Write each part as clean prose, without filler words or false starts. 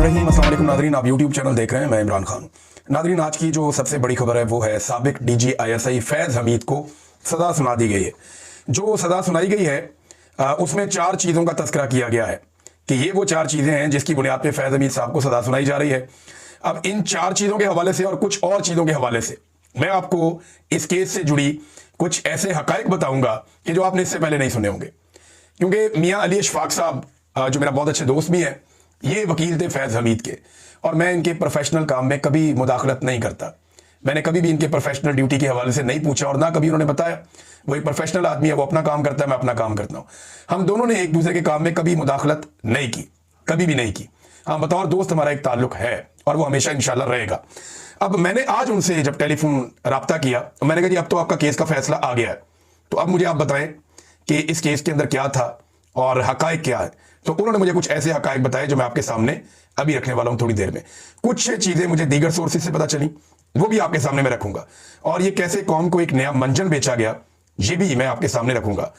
रहीम। अस्सलाम वालेकुम नादरीन, आप यूट्यूब चैनल देख रहे हैं, मैं इमरान खान। नादरीन, आज की जो सबसे बड़ी खबर है वो है साबिक डीजी ISI फैज़ हमीद को सज़ा सुना दी गई है। जो सज़ा सुनाई गई है उसमें 4 चीज़ों का तस्करा किया गया है कि ये वो 4 चीज़ें हैं जिसकी बुनियाद पर फैज़ हमीद साहब को सज़ा सुनाई जा रही है। अब इन 4 चीज़ों के हवाले से और कुछ और चीज़ों के हवाले से मैं आपको इस केस से जुड़ी कुछ ऐसे हकाइक बताऊंगा कि जो आपने इससे पहले नहीं सुने होंगे। क्योंकि मियाँ अली अशफाक साहब जो मेरा बहुत अच्छे दोस्त भी हैं, ये वकील थे फैज़ हमीद के, और मैं इनके प्रोफेशनल काम में कभी मुदाखलत नहीं करता। मैंने कभी भी इनके प्रोफेशनल ड्यूटी के हवाले से नहीं पूछा और ना कभी उन्होंने बताया। वो एक प्रोफेशनल आदमी है, वो अपना काम करता है, मैं अपना काम करता हूँ। हम दोनों ने एक दूसरे के काम में कभी मुदाखलत नहीं की, कभी भी नहीं की। हाँ, बतौर दोस्त हमारा एक ताल्लुक है और वो हमेशा इंशाल्लाह रहेगा। अब मैंने आज उनसे जब टेलीफोन रब्ता किया तो मैंने कहा जी अब तो आपका केस का फैसला आ गया है, तो अब मुझे आप बताएं कि इस केस के अंदर क्या था और हकाइक क्या है। तो उन्होंने मुझे कुछ ऐसे हकाइक बताए जो मैं आपके सामने अभी रखने वाला हूं थोड़ी देर में। कुछ चीजें मुझे दीगर सोर्सेज से पता चली, वो भी आपके सामने मैं रखूंगा। और ये कैसे कौम को एक नया मंजन बेचा गया, ये भी मैं आपके सामने रखूंगा।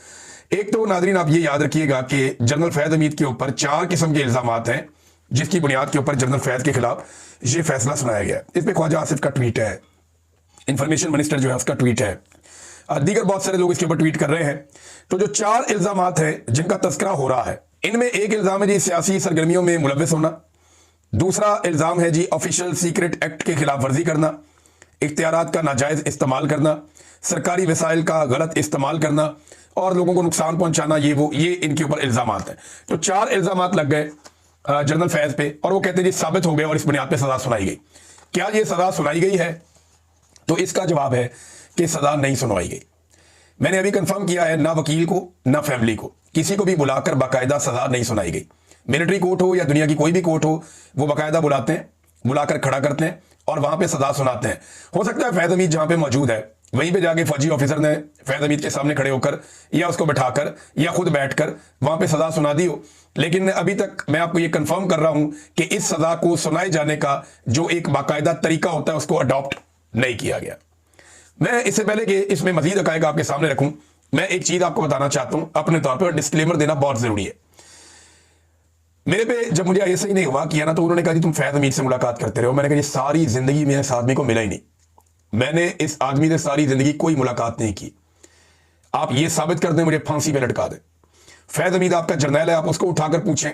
एक तो नाजरीन आप ये याद रखिएगा कि जनरल फैज़ हमीद के ऊपर 4 किस्म के इल्जामात हैं जिसकी बुनियाद के ऊपर जनरल फैज़ के खिलाफ ये फैसला सुनाया गया। इस पर ख्वाजा आसिफ का ट्वीट है, इंफॉर्मेशन मिनिस्टर जो है उसका ट्वीट है, दीगर बहुत सारे लोग इसके ऊपर ट्वीट कर रहे हैं। तो जो 4 इल्जामात हैं जिनका तस्करा हो रहा है, इनमें एक इल्जाम है जी सियासी सरगर्मियों में मुलव्वस होना, दूसरा इल्जाम है जी ऑफिशियल सीक्रेट एक्ट के खिलाफ वर्जी करना, इख्तियारात का नाजायज इस्तेमाल करना, सरकारी वसाइल का गलत इस्तेमाल करना और लोगों को नुकसान पहुंचाना। ये इनके ऊपर इल्जामात हैं। तो 4 इल्जामात लग गए जनरल फैज़ पे और वो कहते हैं जी साबित हो गए और इस बुनियाद पे सजा सुनाई गई। क्या ये सजा सुनाई गई है? तो इसका जवाब है कि सजा नहीं सुनवाई गई। मैंने अभी कंफर्म किया है, ना वकील को ना फैमिली को किसी को भी बुलाकर बाकायदा सजा नहीं सुनाई गई। मिलिट्री कोर्ट हो या दुनिया की कोई भी कोर्ट हो, वो बाकायदा बुलाते हैं, बुलाकर खड़ा करते हैं और वहां पे सजा सुनाते हैं। हो सकता है फैज़ हमीद जहां पे मौजूद है वहीं पे जाके फौजी ऑफिसर ने फैज़ हमीद के सामने खड़े होकर या उसको बैठाकर या खुद बैठकर वहां पे सजा सुना दी हो, लेकिन अभी तक मैं आपको ये कंफर्म कर रहा हूं कि इस सजा को सुनाए जाने का जो एक बाकायदा तरीका होता है उसको अडॉप्ट नहीं किया गया। मैं इससे पहले कि इसमें मजीद हकायक आपके सामने रखूं, मैं एक चीज आपको बताना चाहता हूं अपने तौर पर, डिस्क्लेमर देना बहुत जरूरी है। मेरे पे जब मुझे ऐसा ही नहीं हुआ किया ना, तो उन्होंने कहा जी तुम फैज़ हमीद से मुलाकात करते रहो। मैंने कहा जी सारी जिंदगी में इस आदमी को मिला ही नहीं, मैंने इस आदमी से सारी जिंदगी कोई मुलाकात नहीं की। आप ये साबित कर दें, मुझे फांसी पे लटका दें। फैज़ हमीद आपका जर्नैल है, आप उसको उठाकर पूछें,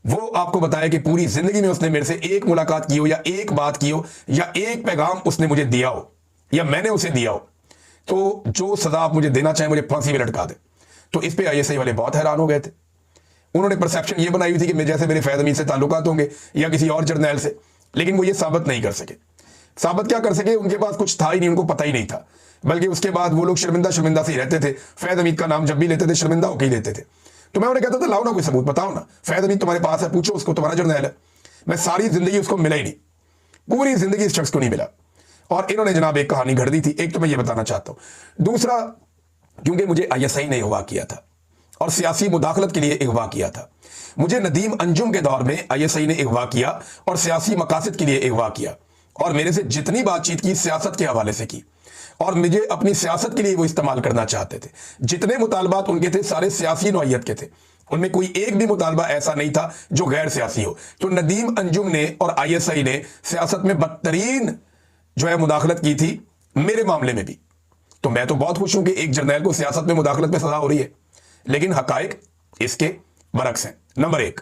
वो आपको बताया कि पूरी जिंदगी में उसने मेरे से एक मुलाकात की हो या एक बात की हो या एक पैगाम उसने मुझे दिया हो या मैंने उसे दिया हो। तो जो सजा आप मुझे देना चाहें, मुझे फांसी पे लटका दे। तो इस पे ISI वाले बहुत हैरान हो गए थे। उन्होंने परसेप्शन ये बनाई हुई थी कि मैं जैसे मेरे फैज़ हमीद से ताल्लुकात होंगे या किसी और जर्नैल से, लेकिन वो ये साबित नहीं कर सके। साबित क्या कर सके? उनके पास कुछ था ही नहीं, उनको पता ही नहीं था। बल्कि उसके बाद वो लोग शर्मिंदा से ही रहते थे। फैज़ हमीद का नाम जब भी लेते थे शर्मिंदा होकर ही लेते थे। तो मैं उन्हें कहता था लाओ ना कोई सबूत, बताओ ना, फैज़ हमीद तुम्हारे पास है, पूछो उसको, तुम्हारा जर्नैल है। मैं सारी जिंदगी उसको मिला ही नहीं, पूरी जिंदगी इस शख्स को नहीं मिला। और इन्होंने जनाब एक कहानी घड़ दी थी। एक तो मैं ये बताना चाहता हूं, दूसरा क्योंकि मुझे ISI ने अगवा किया था और सियासी मुदाखलत के लिए अगवा किया था। मुझे नदीम अंजुम के दौर में ISI ने अगवा किया और सियासी मकासद के लिए अगवा किया और मेरे से जितनी बातचीत की सियासत के हवाले से की और मुझे अपनी सियासत के लिए वो इस्तेमाल करना चाहते थे। जितने मुतालबात उनके थे सारे सियासी नौइयत के थे, उनमें कोई एक भी मुतालबा ऐसा नहीं था जो गैर सियासी हो। तो नदीम अंजुम ने और ISI ने सियासत में बदतरीन जो है मुदाखलत की थी मेरे मामले में भी। तो मैं तो बहुत खुश हूं कि एक जर्नैल को सियासत में मुदाखलत पे सजा हो रही है, लेकिन हकायक इसके बरक्स हैं। नंबर 1,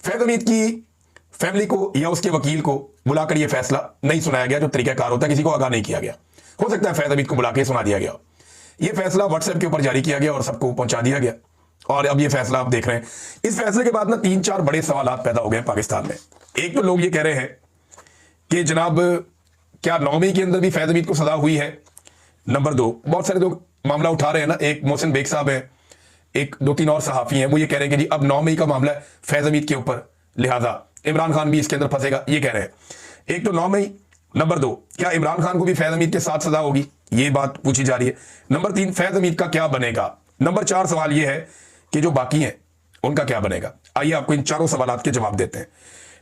फैज़ हमीद की फैमिली को या उसके वकील को बुलाकर यह फैसला नहीं सुनाया गया जो तरीकाकार होता है, किसी को आगाह नहीं किया गया। हो सकता है फैज़ हमीद को बुला के सुना दिया गया। यह फैसला व्हाट्सएप के ऊपर जारी किया गया और सबको पहुंचा दिया गया और अब यह फैसला आप देख रहे हैं। इस फैसले के बाद ना 3-4 बड़े सवाल पैदा हो गए पाकिस्तान में। एक तो लोग ये कह रहे हैं कि जनाब क्या 9 मई के अंदर भी फैज़ हमीद को सजा हुई है। नंबर 2, बहुत सारे लोग मामला उठा रहे हैं ना, एक मोहसिन बेग साहब है, एक 2-3 और सहाफी हैं, वो ये कह रहे हैं कि जी अब 9 मई का मामला है फैज़ हमीद के ऊपर, लिहाजा इमरान खान भी इसके अंदर फंसेगा, ये कह रहे हैं। एक तो 9 मई। नंबर 2, क्या इमरान खान को भी फैज़ हमीद के साथ सजा होगी, ये बात पूछी जा रही है। नंबर 3, फैज़ हमीद का क्या बनेगा। नंबर 4 सवाल ये है कि जो बाकी हैं उनका क्या बनेगा। आइए आपको इन चारों सवालात के जवाब देते हैं।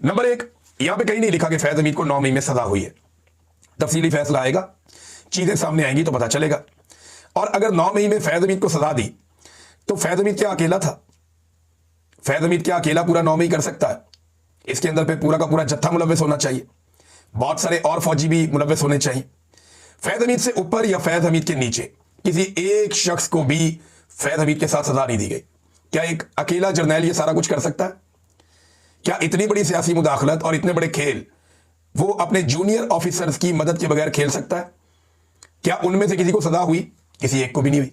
नंबर 1, यहां पे कहीं नहीं लिखा कि फैज़ हमीद को 9 मई में सजा हुई है। तफसीली फैसला आएगा, चीजें सामने आएंगी तो पता चलेगा। और अगर 9 मई में फैज़ हमीद को सजा दी तो फैज़ हमीद क्या अकेला था? फैज़ हमीद क्या अकेला पूरा 9 मई कर सकता है? इसके अंदर पे पूरा का पूरा जत्था मुलव्वस होना चाहिए, बहुत सारे और फौजी भी मुलव्वस होने चाहिए। फैज हमीद से ऊपर या फैज हमीद के नीचे किसी एक शख्स को भी फैज हमीद के साथ सजा नहीं दी गई। क्या एक अकेला जर्नैल ये सारा कुछ कर सकता है? क्या इतनी बड़ी सियासी मुदाखलत और इतने बड़े खेल वो अपने जूनियर ऑफिसर्स की मदद के बगैर खेल सकता है? क्या उनमें से किसी को सजा हुई? किसी एक को भी नहीं हुई।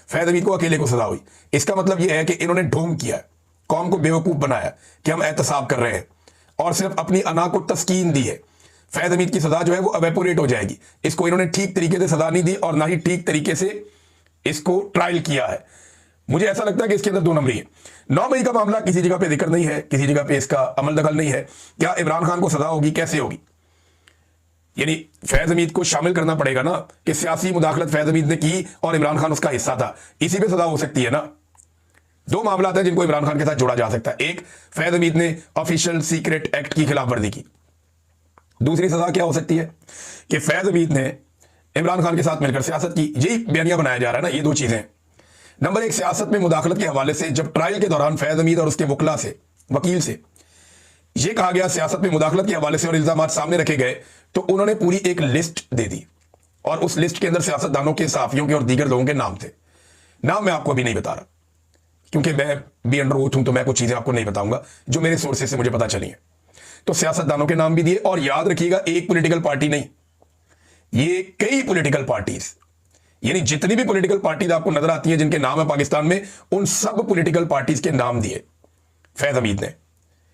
फैज हमीद को अकेले को सजा हुई। इसका मतलब यह है कि इन्होंने ढोंग किया, कौम को बेवकूफ बनाया कि हम एहतसाब कर रहे हैं और सिर्फ अपनी अना को तस्कीन दी है। फैज हमीद की सजा जो है वो अवेपोरेट हो जाएगी। इसको इन्होंने ठीक तरीके से सजा नहीं दी और ना ही ठीक तरीके से इसको ट्रायल किया है। मुझे ऐसा लगता है कि इसके अंदर 2 नंबरी है। 9 मई का मामला किसी जगह पे जिक्र नहीं है, किसी जगह पे इसका अमल दखल नहीं है। क्या इमरान खान को सजा होगी? कैसे होगी? यानी फैज हमीद को शामिल करना पड़ेगा ना कि सियासी मुदाखलत फैज हमीद ने की और इमरान खान उसका हिस्सा था, इसी पे सजा हो सकती है ना। 2 मामला हैं जिनको इमरान खान के साथ जोड़ा जा सकता है। एक, फैज हमीद ने ऑफिशियल सीक्रेट एक्ट की खिलाफवर्जी की। दूसरी सजा क्या हो सकती है कि फैज हमीद ने इमरान खान के साथ मिलकर सियासत की। यही बयानिया बनाया जा रहा है ना। ये 2 चीजें। नंबर 1, सियासत में मुदाखलत के हवाले से जब ट्रायल के दौरान फैज हमीद और उसके वकील से यह कहा गया सियासत में मुदाखलत के हवाले से और इल्जामात सामने रखे गए, तो उन्होंने पूरी एक लिस्ट दे दी और उस लिस्ट के अंदर सियासतदानों के, सहाफियों के और दीगर लोगों के नाम थे। नाम मैं आपको अभी नहीं बता रहा क्योंकि मैं भी अंडर ओथ हूं, तो मैं कुछ चीजें आपको नहीं बताऊंगा जो मेरे सोर्सेज से मुझे पता चली है। तो सियासतदानों के नाम भी दिए और याद रखिएगा, एक पॉलिटिकल पार्टी नहीं, ये कई पॉलिटिकल पार्टीज, यानी जितनी भी पॉलिटिकल पार्टीज आपको नजर आती हैं जिनके नाम है पाकिस्तान में, उन सब पॉलिटिकल पार्टीज के नाम दिए फैज हमीद ने।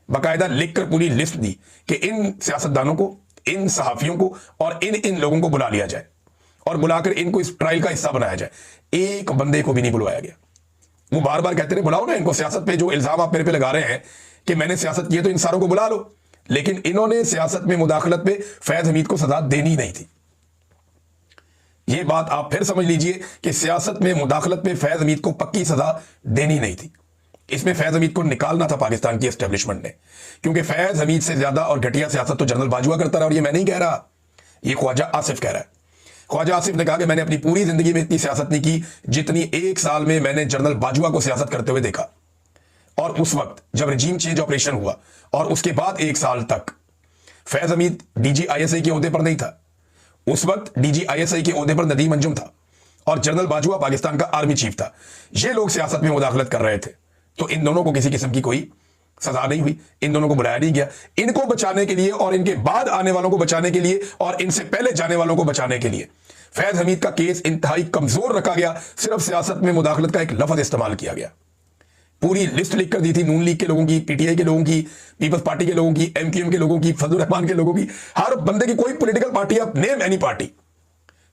बाकायदा लिखकर पूरी लिस्ट दी कि इन सियासतदानों को, इन सहाफियों को और इन लोगों को बुला लिया जाए और बुलाकर इनको इस ट्रायल का हिस्सा बनाया जाए। एक बंदे को भी नहीं बुलवाया गया। वो बार बार कहते रहे बुलाओ ना इनको, सियासत पे जो इल्जाम आप मेरे पे लगा रहे हैं कि मैंने सियासत की है तो इन सारों को बुला लो, लेकिन इन्होंने सियासत में मुदाखलत पे फैज हमीद को सजा देनी नहीं थी। यह बात आप फिर समझ लीजिए कि सियासत में मुदाखलत पे फैज हमीद को पक्की सजा देनी नहीं थी। इसमें फैज हमीद को निकालना था पाकिस्तान की एस्टेब्लिशमेंट ने, क्योंकि फैज हमीद से ज्यादा और घटिया सियासत तो जनरल बाजवा करता रहा। और ये मैं नहीं कह रहा, ये ख्वाजा आसिफ कह रहा है। ख्वाजा आसिफ ने कहा कि मैंने अपनी पूरी जिंदगी में इतनी सियासत नहीं की जितनी 1 साल में मैंने जनरल बाजवा को सियासत करते हुए देखा। और उस वक्त जब रजीम चेंज ऑपरेशन हुआ और उसके बाद 1 साल तक फैज हमीद DGISI के ओहदे पर नहीं था। उस वक्त DGISI के ओहदे पर नदीम अंजुम था और जनरल बाजवा पाकिस्तान का आर्मी चीफ था। ये लोग सियासत में मुदाखलत कर रहे थे, तो इन दोनों को किसी किस्म की कोई सजा नहीं हुई, इन दोनों को बुलाया नहीं गया। इनको बचाने के लिए और इनके बाद आने वालों को बचाने के लिए और इनसे पहले जाने वालों को बचाने के लिए फैज हमीद का केस इंतहाई कमजोर रखा गया। सिर्फ सियासत में मुदाखलत का एक लफ्ज इस्तेमाल किया गया। पूरी लिस्ट लिख कर दी थी नून लीग के लोगों की, PTI के लोगों की, पीपल्स पार्टी के लोगों की, MQM के लोगों की, फजलुर रहमान के लोगों की, हर बंदे की कोई पॉलिटिकल पार्टी, आप नेम एनी पार्टी,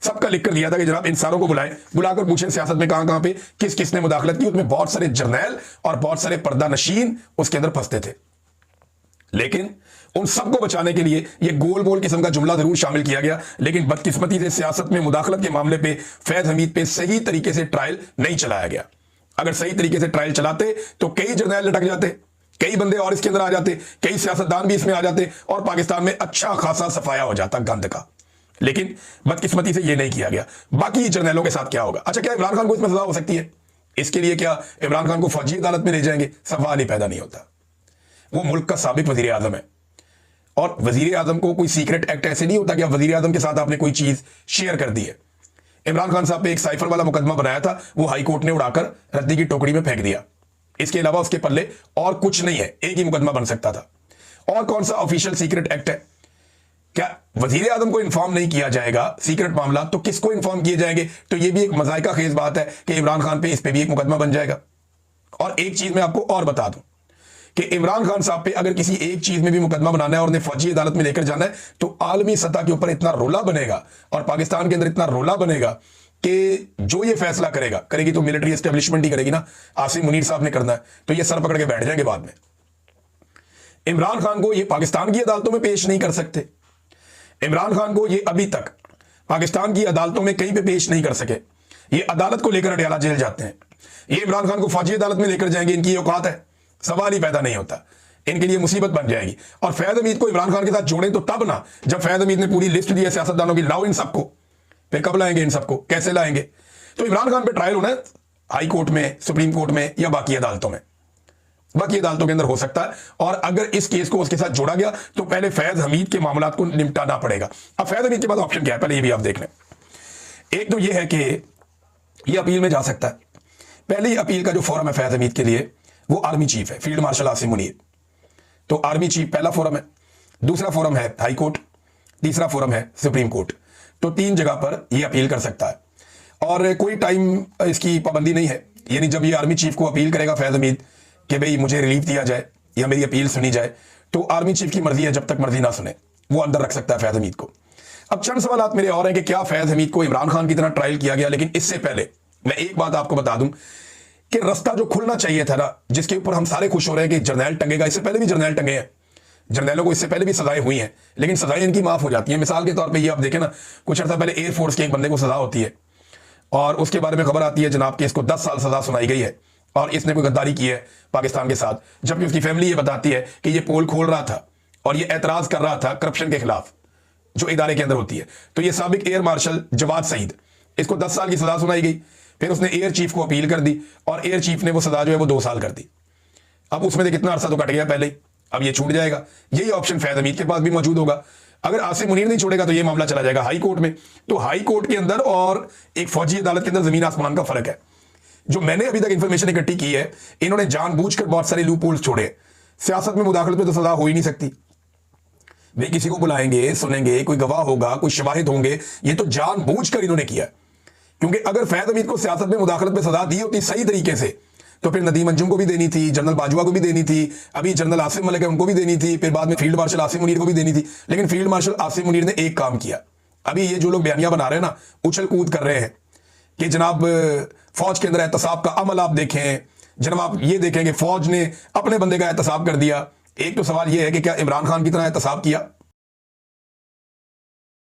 सबका लिख कर दिया था कि जनाब इन सारों को बुलाएं, बुलाकर पूछें सियासत में कहां पे किस किसने मुदाखलत की। उसमें बहुत सारे जर्नैल और बहुत सारे पर्दा नशीन उसके अंदर फंसते थे। लेकिन उन सबको बचाने के लिए यह गोल बोल किस्म का जुमला जरूर शामिल किया गया, लेकिन बदकिस्मती से सियासत में मुदाखलत के मामले पे फैज हमीद पे सही तरीके से ट्रायल नहीं चलाया गया। अगर सही तरीके से ट्रायल चलाते तो कई जर्नैल लटक जाते, कई बंदे और इसके अंदर आ जाते, कई सियासतदान भी इसमें आ जाते और पाकिस्तान में अच्छा खासा सफाया हो जाता गंद का। लेकिन बदकिस्मती से यह नहीं किया गया। बाकी जर्नैलों के साथ क्या होगा? अच्छा, क्या इमरान खान को इसमें सजा हो सकती है? इसके लिए क्या इमरान खान को फौजी अदालत में ले जाएंगे? सवाल ही पैदा नहीं होता। वो मुल्क का साबिक वजीर आजम है और वजीर आजम को कोई सीक्रेट एक्ट ऐसे नहीं होता कि आप वजीर आजम के साथ आपने कोई चीज शेयर कर दी है। इमरान खान साहब पे एक साइफर वाला मुकदमा बनाया था, वो हाई कोर्ट ने उड़ाकर रद्दी की टोकरी में फेंक दिया। इसके अलावा उसके पल्ले और कुछ नहीं है, एक ही मुकदमा बन सकता था। और कौन सा ऑफिशियल सीक्रेट एक्ट है? क्या वजीर आजम को इन्फॉर्म नहीं किया जाएगा सीक्रेट मामला, तो किसको इन्फॉर्म किए जाएंगे? तो यह भी एक मजाइका खेज बात है कि इमरान खान पे इस पे भी एक मुकदमा बन जाएगा। और एक चीज मैं आपको और बता दूं कि इमरान खान साहब पे अगर किसी एक चीज में भी मुकदमा बनाना है और उन्हें फौजी अदालत में लेकर जाना है, तो आलमी सतह के ऊपर इतना रोला बनेगा और पाकिस्तान के अंदर इतना रोला बनेगा कि जो ये फैसला करेगी तो मिलिट्री एस्टेब्लिशमेंट ही करेगी ना। आसिम मुनीर साहब ने करना है तो ये सर पकड़ के बैठ जाएंगे बाद में। इमरान खान को ये पाकिस्तान की अदालतों में पेश नहीं कर सकते। इमरान खान को ये अभी तक पाकिस्तान की अदालतों में कहीं पे पेश नहीं कर सके। ये अदालत को लेकर अडयाला जेल जाते हैं। ये इमरान खान को फौजी अदालत में लेकर जाएंगे, इनकी औकात है? सवाल ही पैदा नहीं होता। इनके लिए मुसीबत बन जाएगी। और फैज हमीद को इमरान खान के साथ जोड़ें तो तब ना, जब फैज हमीद ने पूरी लिस्ट दी है सियासतदानों की, लाओ इन सबको। फिर कब लाएंगे इन सबको? कैसे लाएंगे? तो इमरान खान पे ट्रायल होना है हाई कोर्ट में, सुप्रीम कोर्ट में या बाकी अदालतों में। बाकी अदालतों के अंदर हो सकता है। और अगर इस केस को उसके साथ जोड़ा गया तो पहले फैज हमीद के मामलात को निपटाना पड़ेगा। अब फैज हमीद के बाद ऑप्शन क्या है, पहले ये भी आप देख लें। एक तो ये है कि ये अपील में जा सकता है। पहली अपील का जो फोरम है फैज हमीद के लिए वो आर्मी चीफ है, फील्ड मार्शल आसिम मुनीर। तो आर्मी चीफ पहला फोरम है, दूसरा फोरम है हाई कोर्ट, तीसरा फोरम है सुप्रीम कोर्ट। तो 3 जगह पर यह अपील कर सकता है और कोई टाइम इसकी पाबंदी नहीं है। यानी जब ये आर्मी चीफ को अपील करेगा फैज हमीद कि भाई मुझे रिलीफ दिया जाए या मेरी अपील सुनी जाए, तो आर्मी चीफ की मर्जी है, जब तक मर्जी ना सुने वो अंदर रख सकता है फैज हमीद को। अब चंद सवाल मेरे और हैं कि क्या फैज हमीद को इमरान खान की तरह ट्रायल किया गया। लेकिन इससे पहले मैं एक बात आपको बता दूं कि रास्ता जो खुलना चाहिए था ना, जिसके ऊपर हम सारे खुश हो रहे हैं कि जर्नैल टंगेगा, इससे पहले भी जर्नैल टंगे हैं, जर्नैलों को इससे पहले भी सजाएं हुई हैं, लेकिन सजाएं इनकी माफ हो जाती हैं। मिसाल के तौर पे ये आप देखें ना, कुछ अर्सा पहले एयरफोर्स के एक बंदे को सजा होती है और उसके बारे में खबर आती है जनाब कि इसको 10 साल सजा सुनाई गई है और इसने कोई गद्दारी की है पाकिस्तान के साथ, जबकि उसकी फैमिली ये बताती है कि ये पोल खोल रहा था और ये एतराज कर रहा था करप्शन के खिलाफ जो इदारे के अंदर होती है। तो ये साबिक एयर मार्शल जवाद सईद, इसको 10 साल की सजा सुनाई गई, फिर उसने एयर चीफ को अपील कर दी और एयर चीफ ने वो सजा जो है वो 2 साल कर दी। अब उसमें से कितना अरसा तो कट गया पहले ही, अब ये छूट जाएगा। यही ऑप्शन फैज हमीद के पास भी मौजूद होगा। अगर आसिम मुनीर नहीं छोड़ेगा तो ये मामला चला जाएगा हाई कोर्ट में। तो हाई कोर्ट के अंदर और एक फौजी अदालत के अंदर जमीन आसमान का फर्क है। जो मैंने अभी तक इंफॉर्मेशन इकट्ठी की है, इन्होंने जानबूझकर बहुत सारे लूप होल्स छोड़े। सियासत में मुदाखलत पे तो सजा हो ही नहीं सकती। वे किसी को बुलाएंगे, सुनेंगे, कोई गवाह होगा, कोई शवाहिद होंगे, ये तो जानबूझकर इन्होंने किया। क्योंकि अगर फैज हमीद को सियासत में मुदाखलत पे सजा दी होती सही तरीके से तो फिर नदीम अंजुम को भी देनी थी, जनरल बाजवा को भी देनी थी, अभी जनरल आसिम मलिक है उनको भी देनी थी, फिर बाद में फील्ड मार्शल आसिम मुनीर को भी देनी थी। लेकिन फील्ड मार्शल आसिम मुनीर ने एक काम किया। अभी ये जो लोग बयानियां बना रहे हैं ना, उछल कूद कर रहे हैं कि जनाब फौज के अंदर एहतसाब का अमल आप देखें, जनाब आप ये देखें कि फौज ने अपने बंदे का एहतसाब कर दिया। एक तो सवाल ये है कि क्या इमरान खान की तरह एहतसाब किया?